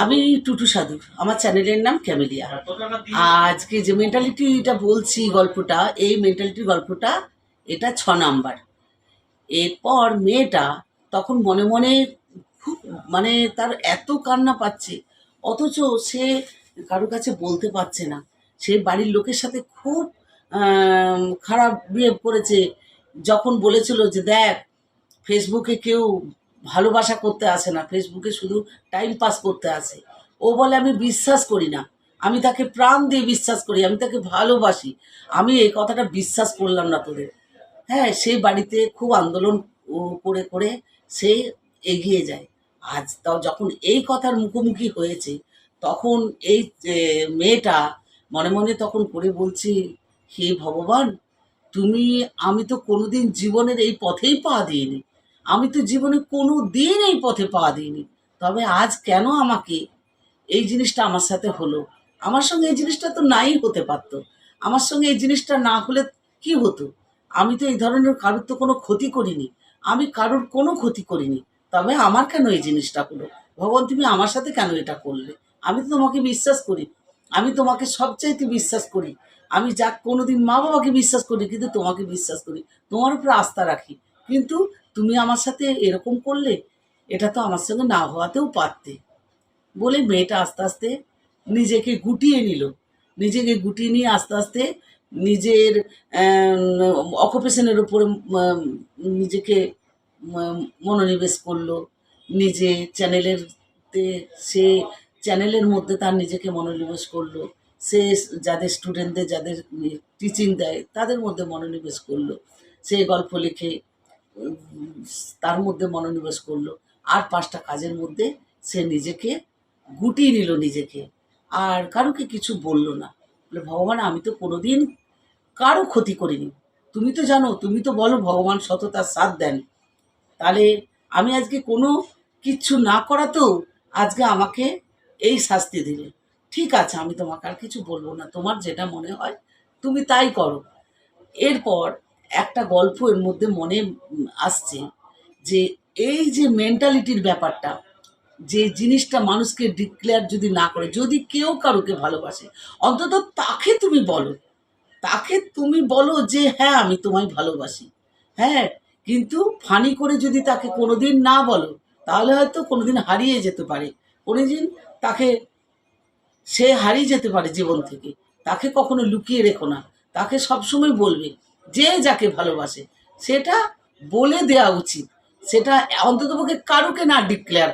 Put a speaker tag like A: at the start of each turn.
A: আমি টুটু সাধু, আমার চ্যানেলের নাম ক্যামেলিয়া। আজকে যে মেন্টালিটিটা বলছি গল্পটা, এই মেন্টালিটির গল্পটা এটা 6 নাম্বার। এরপর মেয়েটা তখন মনে মনে খুব মানে তার এত কান্না পাচ্ছে, অথচ সে কারোর কাছে বলতে পারছে না। সে বাড়ির লোকের সাথে খুব খারাপ বিহেভ করেছে। যখন বলেছিল যে দেখ, ফেসবুকে কেউ ভালোবাসা করতে আসে না, ফেসবুকে শুধু টাইম পাস করতে আসে। ও বলে আমি বিশ্বাস করি না, আমি তাকে প্রাণ দিয়ে বিশ্বাস করি, আমি তাকে ভালোবাসি। আমি এই কথাটা বিশ্বাস করলাম না তোদের। হ্যাঁ, সেই বাড়িতে খুব আন্দোলন করে করে সে এগিয়ে যায়। আজ তাও যখন এই কথার মুখোমুখি হয়েছে, তখন এই মেয়েটা মনে মনে তখন করে বলছি, হে ভগবান, তুমি, আমি তো কোনোদিন জীবনের এই পথেই পা দিইনি, আমি তো জীবনে কোনো দিন এই পথে পা দিইনি, তবে আজ কেন আমাকে এই জিনিসটা আমার সাথে হলো? আমার সঙ্গে এই জিনিসটা তো নাই হতে পারতো। আমার সঙ্গে এই জিনিসটা না হলে কি হতো? আমি তো এই ধরনের কারোর তো কোনো ক্ষতি করিনি, আমি কারোর কোনো ক্ষতি করিনি, তবে আমার কেন এই জিনিসটা হলো? ভগবান, তুমি আমার সাথে কেন এটা করলে? আমি তো তোমাকে বিশ্বাস করি, আমি তোমাকে সবচাইতে বিশ্বাস করি। আমি যা কোনোদিন মা বাবাকে বিশ্বাস করি, কিন্তু তোমাকে বিশ্বাস করি, তোমার উপরে আস্থা রাখি। কিন্তু তুমি আমার সাথে এরকম করলে, এটা তো আমার সঙ্গে না হওয়াতেও পারতে। বলে মেয়েটা আস্তে আস্তে নিজেকে গুটিয়ে নিল। নিজেকে গুটিয়ে নিয়ে আস্তে আস্তে নিজের অকুপেশনের উপরে নিজেকে মনোনিবেশ করলো। নিজে সে চ্যানেলের মধ্যে তার নিজেকে মনোনিবেশ করলো। সে যাদের স্টুডেন্টদের, যাদের টিচিং দেয়, তাদের মধ্যে মনোনিবেশ করলো। সে গল্প লিখে তার মধ্যে মনোনিবেশ করলো। আর 5টা কাজের মধ্যে সে নিজেকে গুটিয়ে নিল নিজেকে। আর কারোকে কিছু বলল না। বলে, ভগবান, আমি তো কোনোদিন কারো ক্ষতি করিনি। তুমি তো জানো, তুমি তো বলো ভগবান সততার সাথ দেন। তাহলে আমি আজকে কোনো কিচ্ছু না করাতেও আজকে আমাকে এই শাস্তি দিলে। ঠিক আছে, আমি তোমাকে আর কিছু বলবো না, তোমার যেটা মনে হয় তুমি তাই করো। এরপর একটা গল্প এর মধ্যে মনে আসছে, যে এই যে মেন্টালিটির ব্যাপারটা, যে জিনিসটা মানুষকে ডিক্লেয়ার যদি না করে, যদি কেউ কারোকে ভালোবাসে, অন্তত তাকে তুমি বলো, তাকে তুমি বলো যে হ্যাঁ, আমি তোমায় ভালোবাসি। হ্যাঁ, কিন্তু ফানি করে যদি তাকে কোনোদিন না বলো, তাহলে হয়তো কোনোদিন হারিয়ে যেতে পারে। কোনোদিন তাকে সে হারিয়ে যেতে পারে জীবন থেকে। তাকে কখনো লুকিয়ে রেখো না, তাকে সবসময় বলবে। যে যাকে ভালোবাসে সেটা বলে দেওয়া উচিত, সেটা অন্ততপক্ষে কারোকে না ডিক্লেয়ার